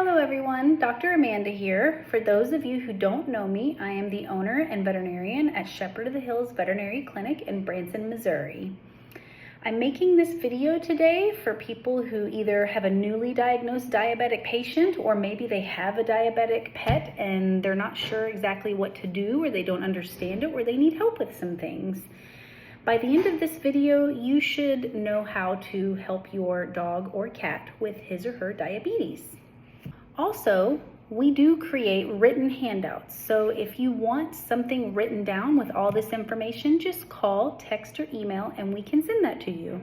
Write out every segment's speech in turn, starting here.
Hello everyone, Dr. Amanda here. For those of you who don't know me, I am the owner and veterinarian at Shepherd of the Hills Veterinary Clinic in Branson, Missouri. I'm making this video today for people who either have a newly diagnosed diabetic patient or maybe they have a diabetic pet and they're not sure exactly what to do, or they don't understand it, or they need help with some things. By the end of this video, you should know how to help your dog or cat with his or her diabetes. Also, we do create written handouts. So if you want something written down with all this information, just call, text, or email, and we can send that to you.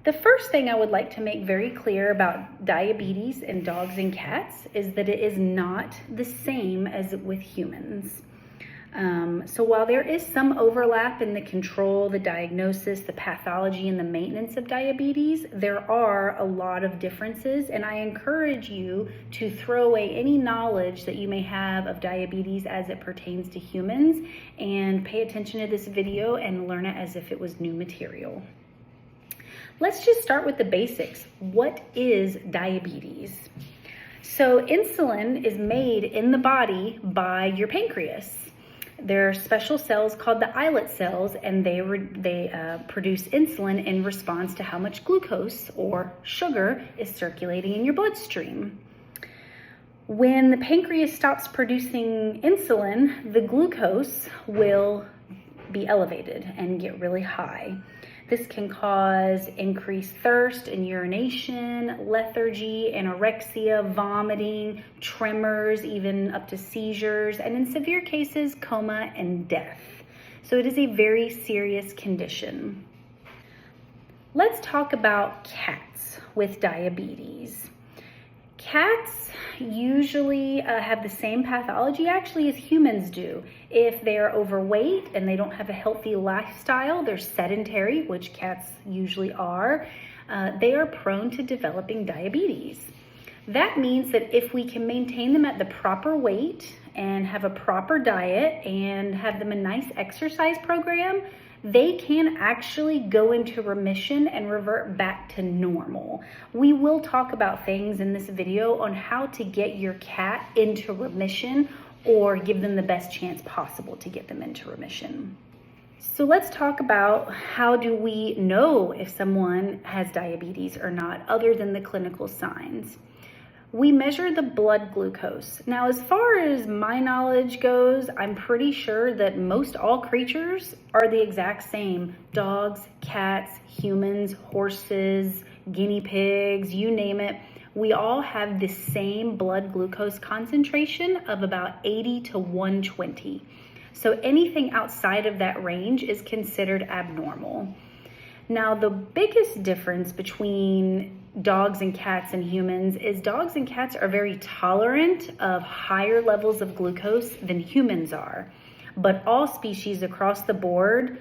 The first thing I would like to make very clear about diabetes in dogs and cats is that it is not the same as with humans. So while there is some overlap in the control, the diagnosis, the pathology, and the maintenance of diabetes, there are a lot of differences, and I encourage you to throw away any knowledge that you may have of diabetes as it pertains to humans and pay attention to this video and learn it as if it was new material. Let's just start with the basics. What is diabetes? So insulin is made in the body by your pancreas. There are special cells called the islet cells, and they produce insulin in response to how much glucose or sugar is circulating in your bloodstream. When the pancreas stops producing insulin, the glucose will be elevated and get really high. This can cause increased thirst and urination, lethargy, anorexia, vomiting, tremors, even up to seizures, and in severe cases, coma and death. So it is a very serious condition. Let's talk about cats with diabetes. Cats usually have the same pathology actually as humans do. If they are overweight and they don't have a healthy lifestyle, they're sedentary, which cats usually are, they are prone to developing diabetes. That means that if we can maintain them at the proper weight and have a proper diet and have them a nice exercise program, they can actually go into remission and revert back to normal. We will talk about things in this video on how to get your cat into remission or give them the best chance possible to get them into remission. So let's talk about how do we know if someone has diabetes or not, other than the clinical signs. We measure the blood glucose. Now, as far as my knowledge goes, I'm pretty sure that most all creatures are the exact same. Dogs, cats, humans, horses, guinea pigs, you name it. We all have the same blood glucose concentration of about 80 to 120. So anything outside of that range is considered abnormal. Now, the biggest difference between dogs and cats and humans is dogs and cats are very tolerant of higher levels of glucose than humans are. But all species across the board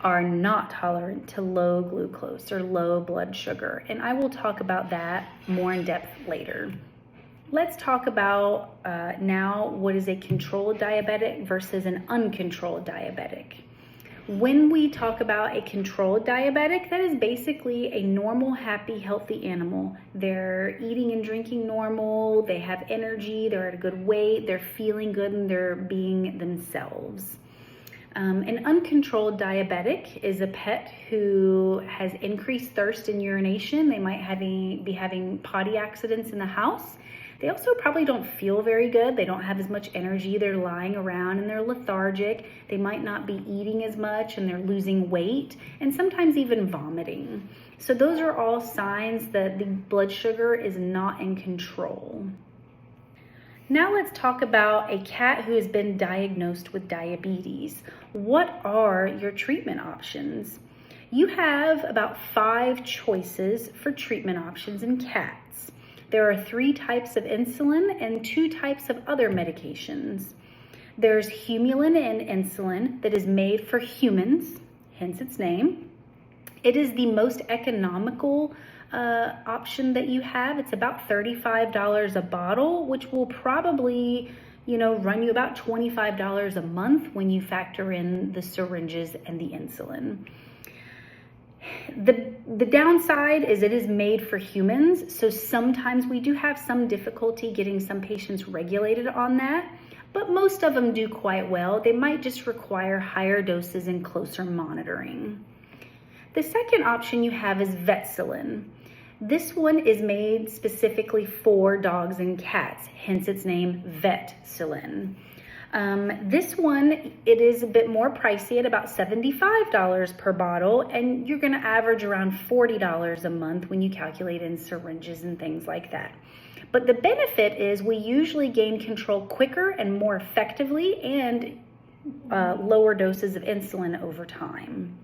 are not tolerant to low glucose or low blood sugar. And I will talk about that more in depth later. Let's talk about now what is a controlled diabetic versus an uncontrolled diabetic. When we talk about a controlled diabetic, that is basically a normal, happy, healthy animal. They're eating and drinking normal, they have energy, they're at a good weight, they're feeling good, and they're being themselves. An uncontrolled diabetic is a pet who has increased thirst and urination. They might be having potty accidents in the house. They also probably don't feel very good. They don't have as much energy. They're lying around and they're lethargic. They might not be eating as much and they're losing weight and sometimes even vomiting. So those are all signs that the blood sugar is not in control. Now let's talk about a cat who has been diagnosed with diabetes. What are your treatment options? You have about 5 choices for treatment options in cats. There are 3 types of insulin and 2 types of other medications. There's Humulin and insulin that is made for humans, hence its name. It is the most economical option that you have. It's about $35 a bottle, which will probably, run you about $25 a month when you factor in the syringes and the insulin. The downside is it is made for humans, so sometimes we do have some difficulty getting some patients regulated on that, but most of them do quite well. They might just require higher doses and closer monitoring. The second option you have is Vetsilin. This one is made specifically for dogs and cats, hence its name Vetsilin. This one, it is a bit more pricey at about $75 per bottle, and you're gonna average around $40 a month when you calculate in syringes and things like that. But the benefit is we usually gain control quicker and more effectively, and lower doses of insulin over time.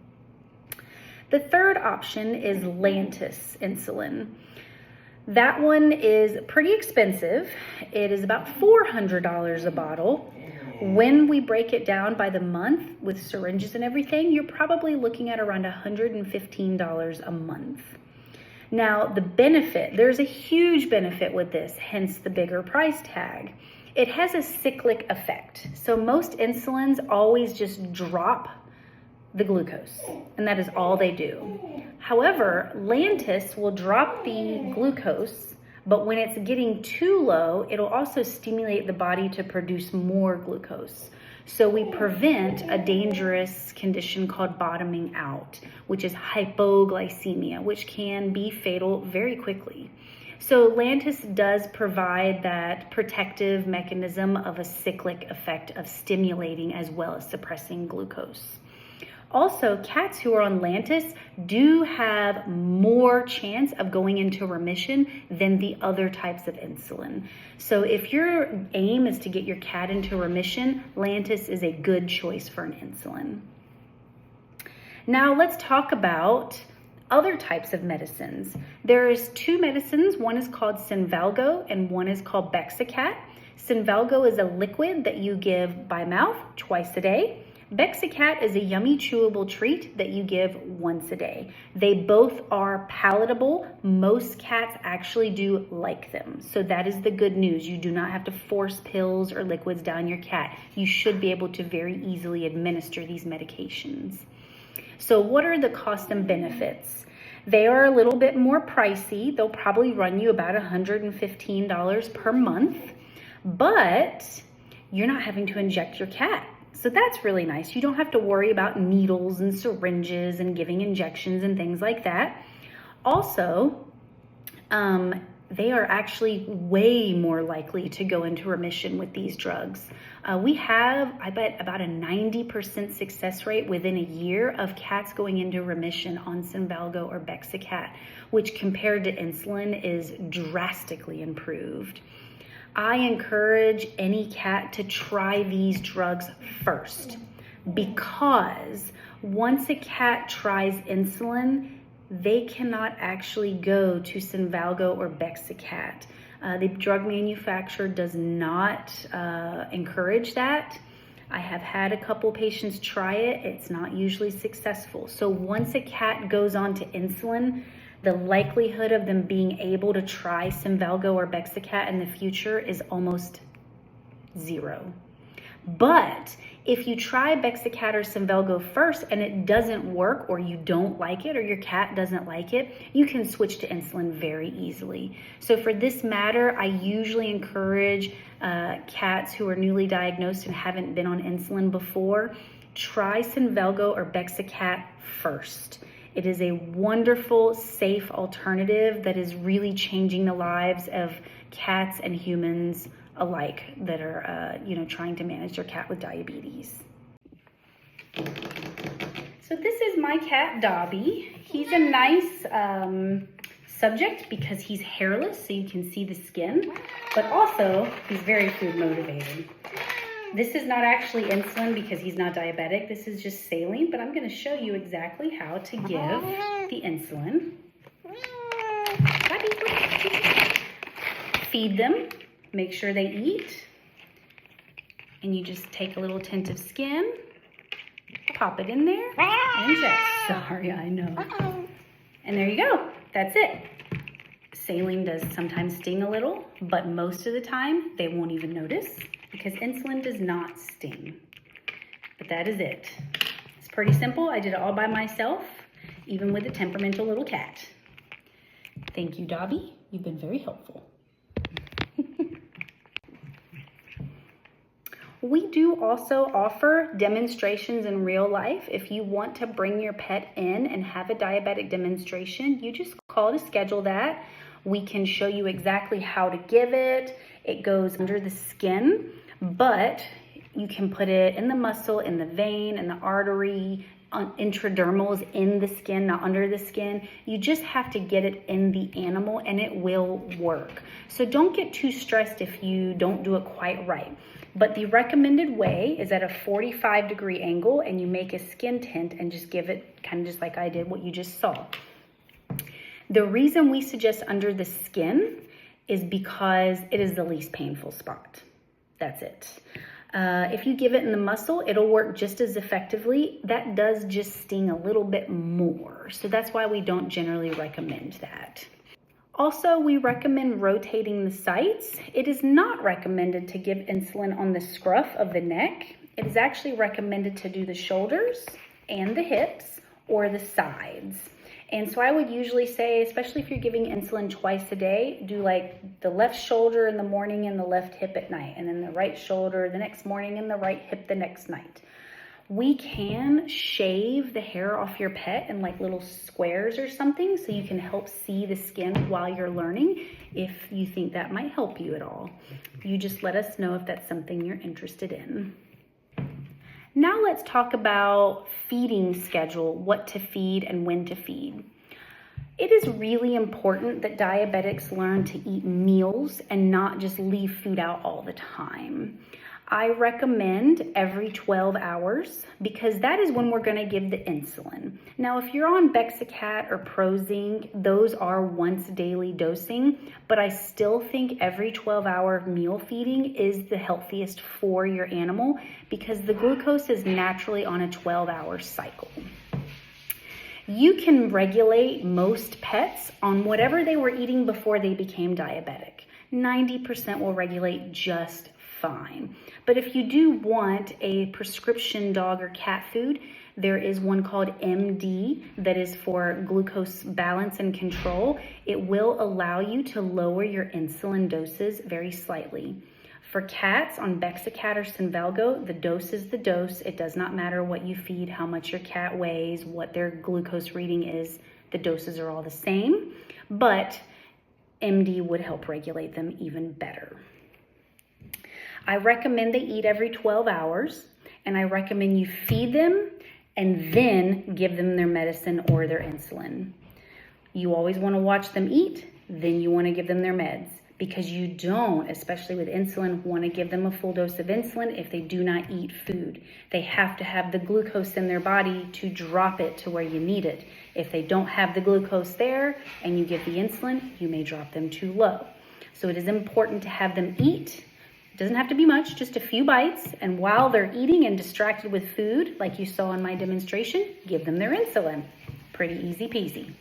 The third option is Lantus insulin. That one is pretty expensive. It is about $400 a bottle. When we break it down by the month with syringes and everything, you're probably looking at around $115 a month. Now, the benefit, there's a huge benefit with this, hence the bigger price tag. It has a cyclic effect. So most insulins always just drop the glucose, and that is all they do. However, Lantus will drop the glucose, but when it's getting too low, it'll also stimulate the body to produce more glucose. So we prevent a dangerous condition called bottoming out, which is hypoglycemia, which can be fatal very quickly. So Lantus does provide that protective mechanism of a cyclic effect of stimulating as well as suppressing glucose. Also, cats who are on Lantus do have more chance of going into remission than the other types of insulin. So if your aim is to get your cat into remission, Lantus is a good choice for an insulin. Now let's talk about other types of medicines. There's two medicines. One is called Senvelgo and one is called Bexacat. Senvelgo is a liquid that you give by mouth twice a day. Bexacat is a yummy chewable treat that you give once a day. They both are palatable. Most cats actually do like them. So that is the good news. You do not have to force pills or liquids down your cat. You should be able to very easily administer these medications. So what are the cost and benefits? They are a little bit more pricey. They'll probably run you about $115 per month, but you're not having to inject your cat. So that's really nice. You don't have to worry about needles and syringes and giving injections and things like that. Also, they are actually way more likely to go into remission with these drugs. We have, I bet, about a 90% success rate within a year of cats going into remission on Senvelgo or Bexacat, which compared to insulin is drastically improved. I encourage any cat to try these drugs first, because once a cat tries insulin, they cannot actually go to Senvelgo or Bexacat. The drug manufacturer does not encourage that. I have had a couple patients try it. It's not usually successful. So once a cat goes on to insulin, the likelihood of them being able to try Senvelgo or Bexacat in the future is almost zero. But if you try Bexacat or Senvelgo first and it doesn't work, or you don't like it, or your cat doesn't like it, you can switch to insulin very easily. So for this matter, I usually encourage cats who are newly diagnosed and haven't been on insulin before, try Senvelgo or Bexacat first. It is a wonderful, safe alternative that is really changing the lives of cats and humans alike that are, trying to manage their cat with diabetes. So this is my cat, Dobby. He's a nice subject because he's hairless, so you can see the skin, but also he's very food motivated. This is not actually insulin because he's not diabetic. This is just saline, but I'm going to show you exactly how to give the insulin. Feed them, make sure they eat, and you just take a little tint of skin, pop it in there, and just, sorry, I know. And there you go. That's it. Saline does sometimes sting a little, but most of the time they won't even notice, because insulin does not sting. But that is it. It's pretty simple. I did it all by myself. even with a temperamental little cat. Thank you, Dobby. You've been very helpful. We do also offer demonstrations in real life. If you want to bring your pet in and have a diabetic demonstration, you just call to schedule that. We can show you exactly how to give it. It goes under the skin, but you can put it in the muscle, in the vein, in the artery, intradermals, in the skin, not under the skin. You just have to get it in the animal and it will work. So don't get too stressed if you don't do it quite right. But the recommended way is at a 45-degree angle, and you make a skin tint and just give it kind of just like I did, what you just saw. The reason we suggest under the skin is because it is the least painful spot. That's it. If you give it in the muscle, it'll work just as effectively. That does just sting a little bit more. So that's why we don't generally recommend that. Also, we recommend rotating the sites. It is not recommended to give insulin on the scruff of the neck. It is actually recommended to do the shoulders and the hips or the sides. And so I would usually say, especially if you're giving insulin twice a day, do like the left shoulder in the morning and the left hip at night, and then the right shoulder the next morning and the right hip the next night. We can shave the hair off your pet in like little squares or something so you can help see the skin while you're learning if you think that might help you at all. You just let us know if that's something you're interested in. Now let's talk about feeding schedule, what to feed and when to feed. It is really important that diabetics learn to eat meals and not just leave food out all the time. I recommend every 12 hours because that is when we're going to give the insulin. Now, if you're on Bexacat or Prozac, those are once daily dosing, but I still think every 12-hour meal feeding is the healthiest for your animal because the glucose is naturally on a 12-hour cycle. You can regulate most pets on whatever they were eating before they became diabetic. 90% will regulate just fine. But if you do want a prescription dog or cat food, there is one called MD that is for glucose balance and control. It will allow you to lower your insulin doses very slightly. For cats on Bexacat or Senvelgo, the dose is the dose. It does not matter what you feed, how much your cat weighs, what their glucose reading is. The doses are all the same, but MD would help regulate them even better. I recommend they eat every 12 hours, and I recommend you feed them and then give them their medicine or their insulin. You always want to watch them eat, then you want to give them their meds, because you don't, especially with insulin, want to give them a full dose of insulin if they do not eat food. They have to have the glucose in their body to drop it to where you need it. If they don't have the glucose there and you give the insulin, you may drop them too low. So it is important to have them eat. Doesn't have to be much, just a few bites. And while they're eating and distracted with food, like you saw in my demonstration, give them their insulin. Pretty easy peasy.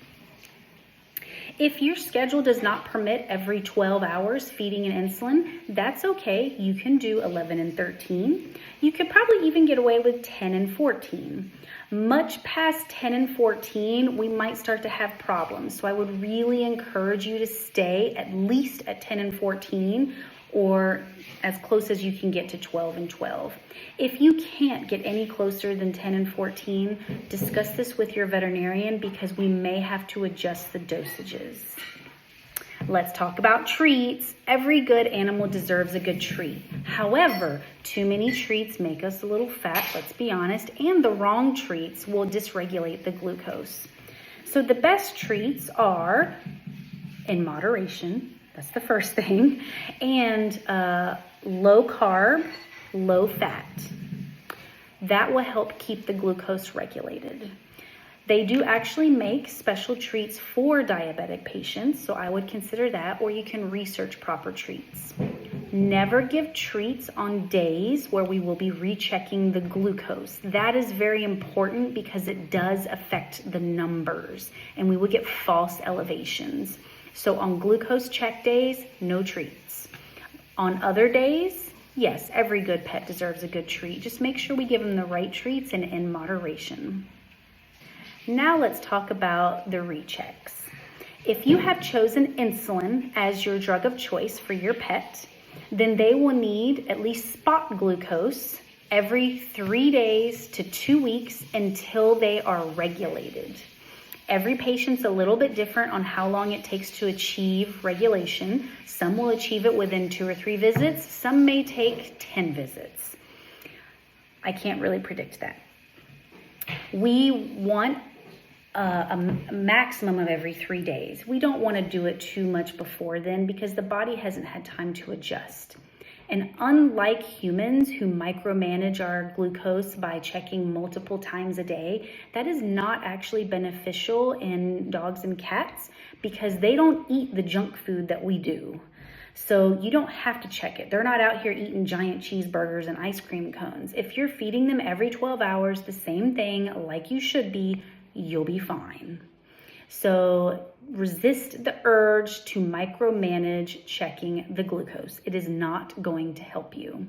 If your schedule does not permit every 12 hours feeding an insulin, that's okay. You can do 11 and 13. You could probably even get away with 10 and 14. Much past 10 and 14, we might start to have problems. So I would really encourage you to stay at least at 10 and 14, or as close as you can get to 12 and 12. If you can't get any closer than 10 and 14, discuss this with your veterinarian because we may have to adjust the dosages. Let's talk about treats. Every good animal deserves a good treat. However, too many treats make us a little fat, let's be honest, and the wrong treats will dysregulate the glucose. So the best treats are in moderation. That's the first thing. And low carb, low fat. That will help keep the glucose regulated. They do actually make special treats for diabetic patients, so I would consider that, or you can research proper treats. Never give treats on days where we will be rechecking the glucose. That is very important because it does affect the numbers and we will get false elevations. So on glucose check days, no treats. On other days, yes, every good pet deserves a good treat. Just make sure we give them the right treats and in moderation. Now let's talk about the rechecks. If you have chosen insulin as your drug of choice for your pet, then they will need at least spot glucose every 3 days to 2 weeks until they are regulated. Every patient's a little bit different on how long it takes to achieve regulation. Some will achieve it within 2 or 3 visits. Some may take 10 visits. I can't really predict that. We want a maximum of every 3 days. We don't want to do it too much before then because the body hasn't had time to adjust. And unlike humans who micromanage our glucose by checking multiple times a day, that is not actually beneficial in dogs and cats because they don't eat the junk food that we do. So you don't have to check it. They're not out here eating giant cheeseburgers and ice cream cones. If you're feeding them every 12 hours, the same thing like you should be, you'll be fine. So resist the urge to micromanage checking the glucose. It is not going to help you.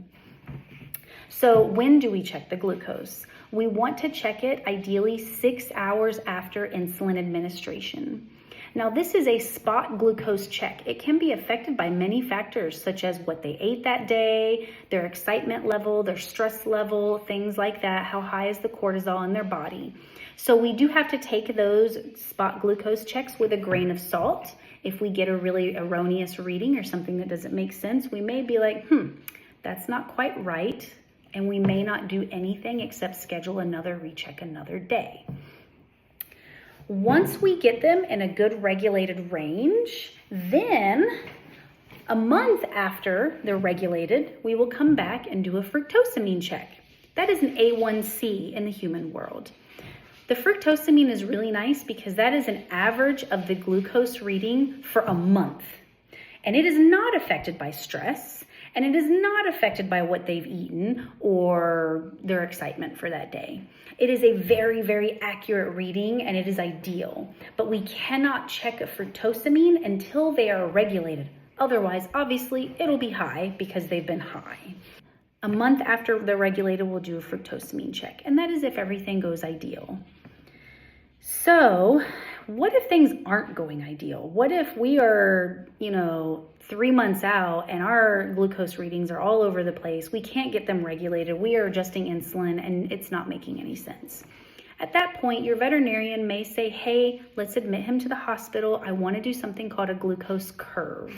So when do we check the glucose? We want to check it ideally 6 hours after insulin administration. Now, this is a spot glucose check. It can be affected by many factors, such as what they ate that day, their excitement level, their stress level, things like that. How high is the cortisol in their body? So we do have to take those spot glucose checks with a grain of salt. If we get a really erroneous reading or something that doesn't make sense, we may be like, that's not quite right. And we may not do anything except schedule another recheck another day. Once we get them in a good regulated range, then a month after they're regulated, we will come back and do a fructosamine check. That is an A1C in the human world. The fructosamine is really nice because that is an average of the glucose reading for a month. And it is not affected by stress, and it is not affected by what they've eaten or their excitement for that day. It is a very, very accurate reading and it is ideal, but we cannot check a fructosamine until they are regulated. Otherwise, obviously, it'll be high because they've been high. A month after they're regulated, we'll do a fructosamine check, and that is if everything goes ideal. So what if things aren't going ideal? What if we are, 3 months out and our glucose readings are all over the place? We can't get them regulated. We are adjusting insulin and it's not making any sense. At that point, your veterinarian may say, hey, let's admit him to the hospital. I want to do something called a glucose curve.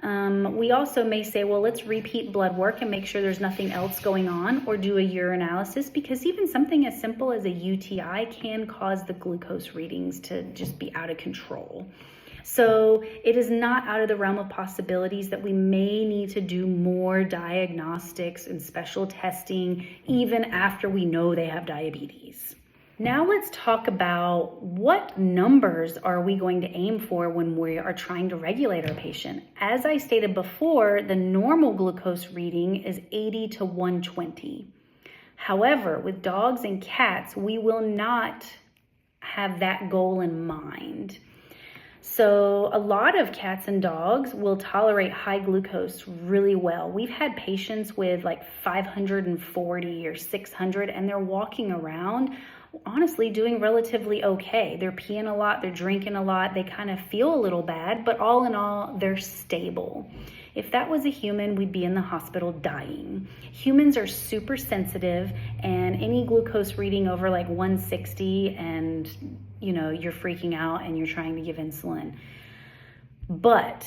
We also may say, well, let's repeat blood work and make sure there's nothing else going on, or do a urinalysis, because even something as simple as a UTI can cause the glucose readings to just be out of control. So it is not out of the realm of possibilities that we may need to do more diagnostics and special testing even after we know they have diabetes. Now let's talk about what numbers are we going to aim for when we are trying to regulate our patient. As I stated before, the normal glucose reading is 80 to 120. However, with dogs and cats, we will not have that goal in mind. So a lot of cats and dogs will tolerate high glucose really well. We've had patients with like 540 or 600 and they're walking around honestly doing relatively okay. They're peeing a lot, they're drinking a lot, they kind of feel a little bad, but all in all, they're stable. If that was a human, we'd be in the hospital dying. Humans are super sensitive, and any glucose reading over like 160 and you're freaking out and you're trying to give insulin. But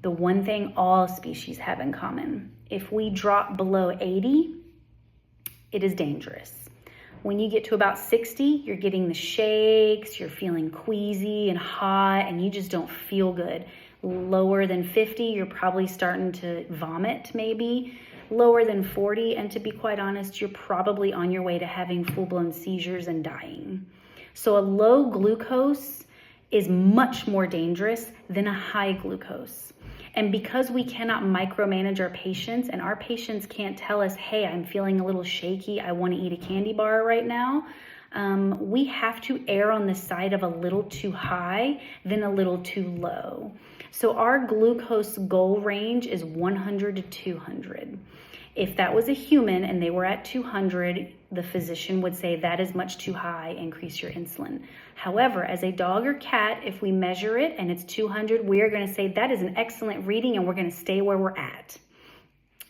the one thing all species have in common, if we drop below 80, it is dangerous. When you get to about 60, you're getting the shakes, you're feeling queasy and hot, and you just don't feel good. Lower than 50, you're probably starting to vomit maybe. Lower than 40, and to be quite honest, you're probably on your way to having full-blown seizures and dying. So a low glucose is much more dangerous than a high glucose. And because we cannot micromanage our patients, and our patients can't tell us, hey, I'm feeling a little shaky, I want to eat a candy bar right now, we have to err on the side of a little too high than a little too low. So our glucose goal range is 100 to 200. If that was a human and they were at 200, the physician would say that is much too high, increase your insulin. However, as a dog or cat, if we measure it and it's 200, we are going to say that is an excellent reading and we're going to stay where we're at.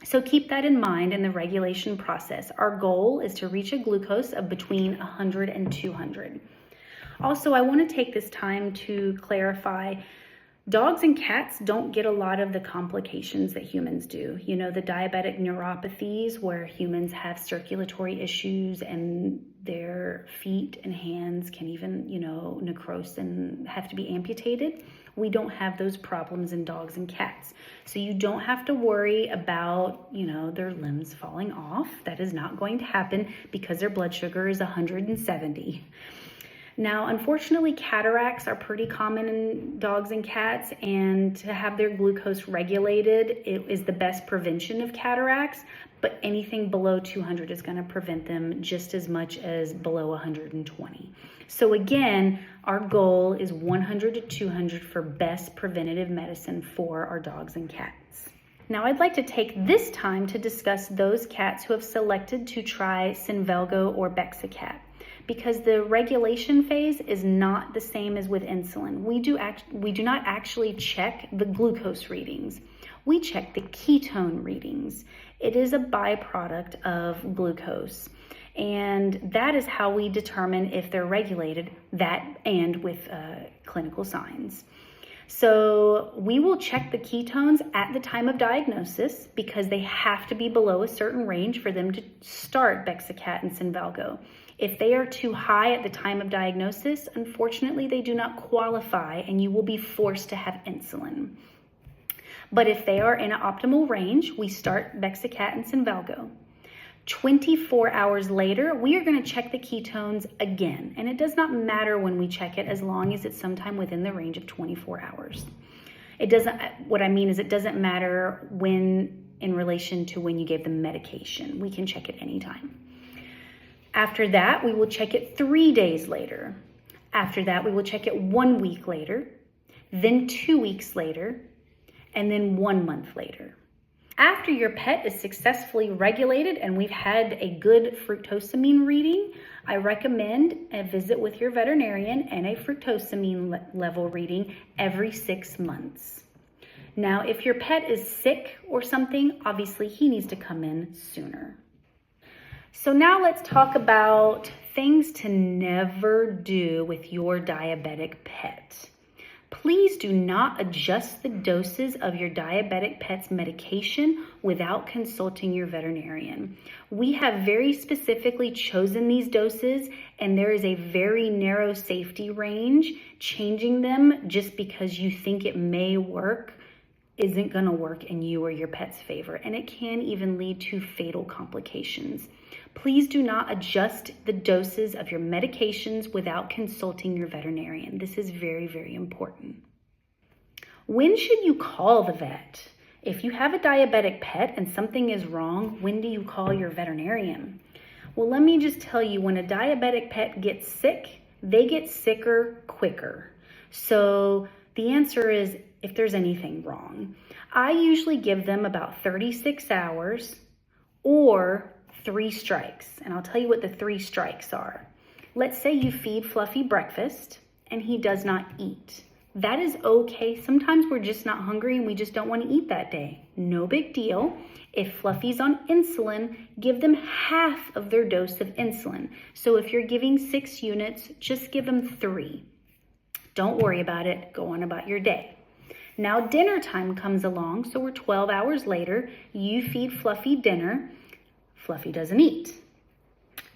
So keep that in mind in the regulation process. Our goal is to reach a glucose of between 100 and 200. Also, I want to take this time to clarify, dogs and cats don't get a lot of the complications that humans do. You know, the diabetic neuropathies where humans have circulatory issues and their feet and hands can even, necrose and have to be amputated. We don't have those problems in dogs and cats. So you don't have to worry about, their limbs falling off. That is not going to happen because their blood sugar is 170. Now, unfortunately, cataracts are pretty common in dogs and cats, and to have their glucose regulated, it is the best prevention of cataracts, but anything below 200 is going to prevent them just as much as below 120. So again, our goal is 100 to 200 for best preventative medicine for our dogs and cats. Now, I'd like to take this time to discuss those cats who have selected to try Senvelgo or Bexacat, because the regulation phase is not the same as with insulin. We do not actually check the glucose readings. We check the ketone readings. It is a byproduct of glucose. And that is how we determine if they're regulated, that and with clinical signs. So we will check the ketones at the time of diagnosis because they have to be below a certain range for them to start Bexacat and Senvelgo. If they are too high at the time of diagnosis, unfortunately, they do not qualify and you will be forced to have insulin. But if they are in an optimal range, we start Bexacat and Senvelgo. 24 hours later, we are going to check the ketones again. And it does not matter when we check it as long as it's sometime within the range of 24 hours. What I mean is it doesn't matter when in relation to when you gave them medication. We can check it anytime. After that, we will check it 3 days later. After that, we will check it 1 week later, then 2 weeks later, and then 1 month later. After your pet is successfully regulated and we've had a good fructosamine reading, I recommend a visit with your veterinarian and a fructosamine level reading every 6 months. Now, if your pet is sick or something, obviously he needs to come in sooner. So now let's talk about things to never do with your diabetic pet. Please do not adjust the doses of your diabetic pet's medication without consulting your veterinarian. We have very specifically chosen these doses, and there is a very narrow safety range. Changing them just because you think it may work isn't going to work in you or your pet's favor, and it can even lead to fatal complications. Please do not adjust the doses of your medications without consulting your veterinarian. This is very, very important. When should you call the vet? If you have a diabetic pet and something is wrong, when do you call your veterinarian? Well, let me just tell you, when a diabetic pet gets sick, they get sicker quicker. So the answer is if there's anything wrong. I usually give them about 36 hours or 3 strikes, and I'll tell you what the 3 strikes are. Let's say you feed Fluffy breakfast and he does not eat. That is okay. Sometimes we're just not hungry and we just don't want to eat that day. No big deal. If Fluffy's on insulin, give them half of their dose of insulin. So if you're giving 6 units, just give them 3. Don't worry about it. Go on about your day. Now dinner time comes along, so we're 12 hours later. You feed Fluffy dinner. Fluffy doesn't eat.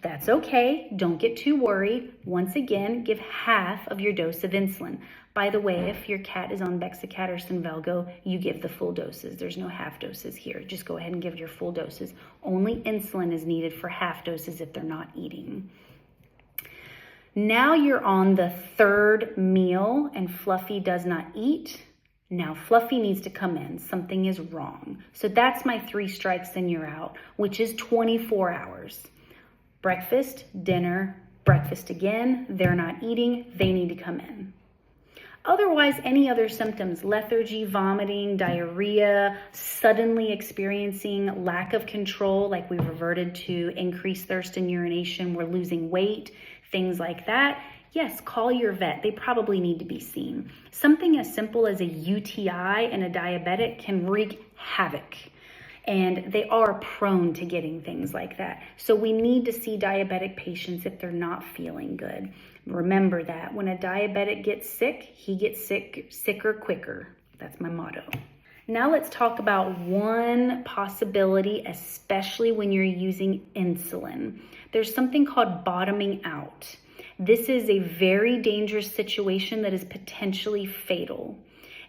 That's okay. Don't get too worried. Once again, give half of your dose of insulin. By the way, if your cat is on Bexacat or Senvelgo, you give the full doses. There's no half doses here. Just go ahead and give your full doses. Only insulin is needed for half doses if they're not eating. Now you're on the 3rd meal and Fluffy does not eat. Now Fluffy needs to come in. Something is wrong. So that's my 3 strikes and you're out, which is 24 hours. Breakfast, dinner, breakfast again. They're not eating. They need to come in. Otherwise, any other symptoms, lethargy, vomiting, diarrhea, suddenly experiencing lack of control, like we reverted to increased thirst and urination, we're losing weight, things like that, yes, call your vet. They probably need to be seen. Something as simple as a UTI in a diabetic can wreak havoc. And they are prone to getting things like that. So we need to see diabetic patients if they're not feeling good. Remember that when a diabetic gets sick, he gets sicker quicker. That's my motto. Now let's talk about one possibility, especially when you're using insulin. There's something called bottoming out. This is a very dangerous situation that is potentially fatal.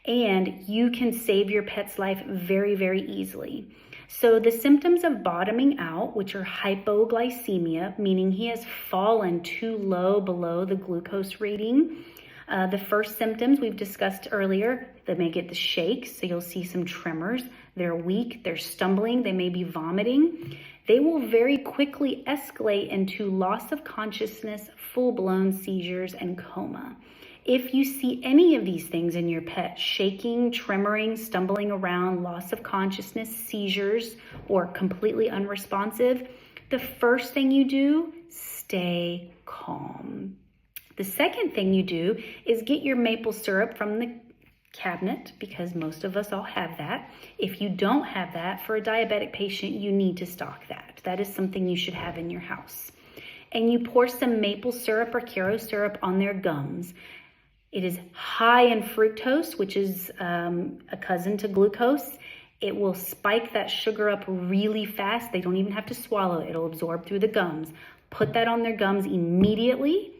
And you can save your pet's life very, very easily. So the symptoms of bottoming out, which are hypoglycemia, meaning he has fallen too low below the glucose rating. The first symptoms we've discussed earlier, they may get the shakes, so you'll see some tremors. They're weak, they're stumbling, they may be vomiting. They will very quickly escalate into loss of consciousness, full-blown seizures, and coma. If you see any of these things in your pet, shaking, tremoring, stumbling around, loss of consciousness, seizures, or completely unresponsive, the first thing you do, stay calm. The second thing you do is get your maple syrup from the cabinet, because most of us all have that. If you don't have that, for a diabetic patient, you need to stock that. That is something you should have in your house. And you pour some maple syrup or Caro syrup on their gums. It is high in fructose, which is a cousin to glucose. It will spike that sugar up really fast. They don't even have to swallow it. It'll absorb through the gums. Put that on their gums immediately,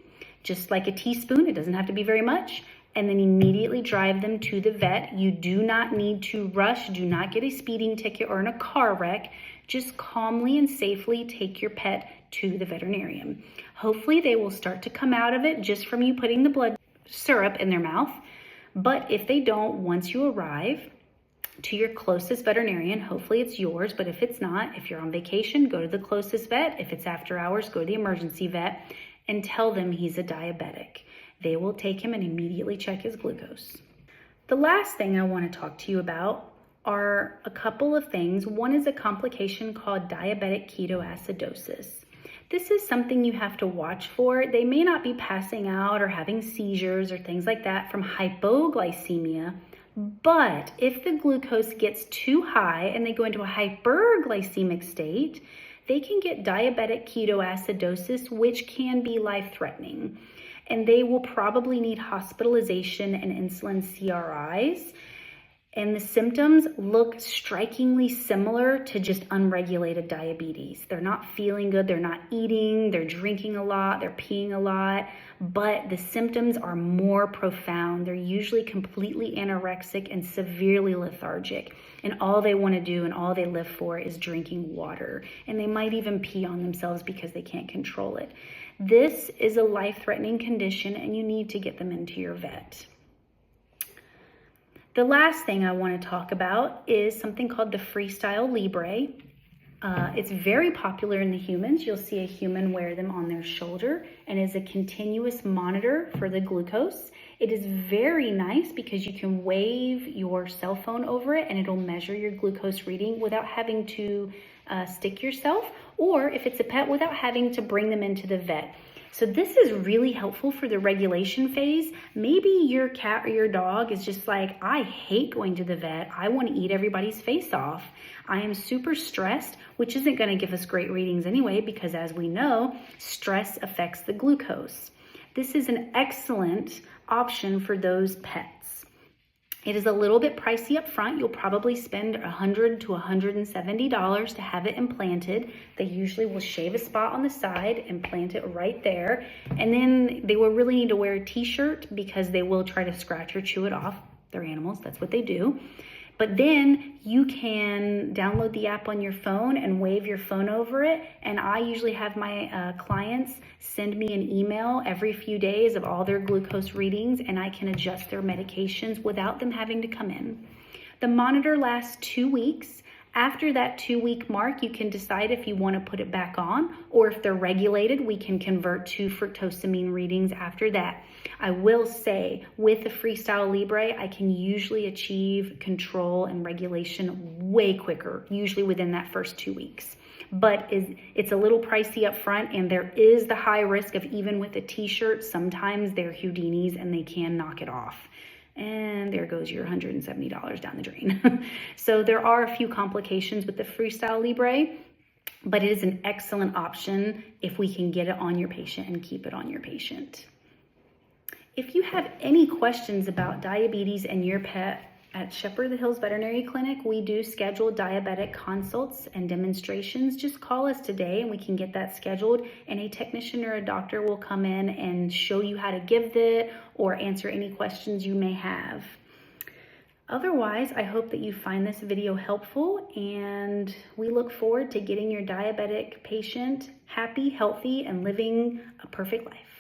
just like a teaspoon. It doesn't have to be very much. And then immediately drive them to the vet. You do not need to rush. Do not get a speeding ticket or in a car wreck. Just calmly and safely take your pet to the veterinarian. Hopefully they will start to come out of it just from you putting the blood syrup in their mouth. But if they don't, once you arrive to your closest veterinarian, hopefully it's yours, but if it's not, if you're on vacation, go to the closest vet. If it's after hours, go to the emergency vet and tell them he's a diabetic. They will take him and immediately check his glucose. The last thing I want to talk to you about are a couple of things. One is a complication called diabetic ketoacidosis. This is something you have to watch for. They may not be passing out or having seizures or things like that from hypoglycemia, but if the glucose gets too high and they go into a hyperglycemic state, they can get diabetic ketoacidosis, which can be life-threatening. And they will probably need hospitalization and insulin CRIs. And the symptoms look strikingly similar to just unregulated diabetes. They're not feeling good, they're not eating, they're drinking a lot, they're peeing a lot, but the symptoms are more profound. They're usually completely anorexic and severely lethargic. And all they want to do and all they live for is drinking water. And they might even pee on themselves because they can't control it. This is a life-threatening condition and you need to get them into your vet. The last thing I want to talk about is something called the Freestyle Libre. It's very popular in the humans. You'll see a human wear them on their shoulder and is a continuous monitor for the glucose. It is very nice because you can wave your cell phone over it and it'll measure your glucose reading without having to stick yourself, or if it's a pet, without having to bring them into the vet. So this is really helpful for the regulation phase. Maybe your cat or your dog is just like, I hate going to the vet. I want to eat everybody's face off. I am super stressed, which isn't going to give us great readings anyway, because as we know, stress affects the glucose. This is an excellent option for those pets. It is a little bit pricey up front. You'll probably spend $100 to $170 to have it implanted. They usually will shave a spot on the side and plant it right there. And then they will really need to wear a t-shirt because they will try to scratch or chew it off. They're animals, that's what they do. But then you can download the app on your phone and wave your phone over it. And I usually have my clients send me an email every few days of all their glucose readings, and I can adjust their medications without them having to come in. The monitor lasts 2 weeks. After that 2-week mark, you can decide if you want to put it back on, or if they're regulated, we can convert to fructosamine readings after that. I will say with the Freestyle Libre, I can usually achieve control and regulation way quicker, usually within that first 2 weeks. But it's a little pricey up front, and there is the high risk of, even with a t-shirt, sometimes they're Houdinis and they can knock it off. And there goes your $170 down the drain. So there are a few complications with the Freestyle Libre, but it is an excellent option if we can get it on your patient and keep it on your patient. If you have any questions about diabetes and your pet, at Shepherd of the Hills Veterinary Clinic, we do schedule diabetic consults and demonstrations. Just call us today and we can get that scheduled, and a technician or a doctor will come in and show you how to give it or answer any questions you may have. Otherwise, I hope that you find this video helpful, and we look forward to getting your diabetic patient happy, healthy, and living a perfect life.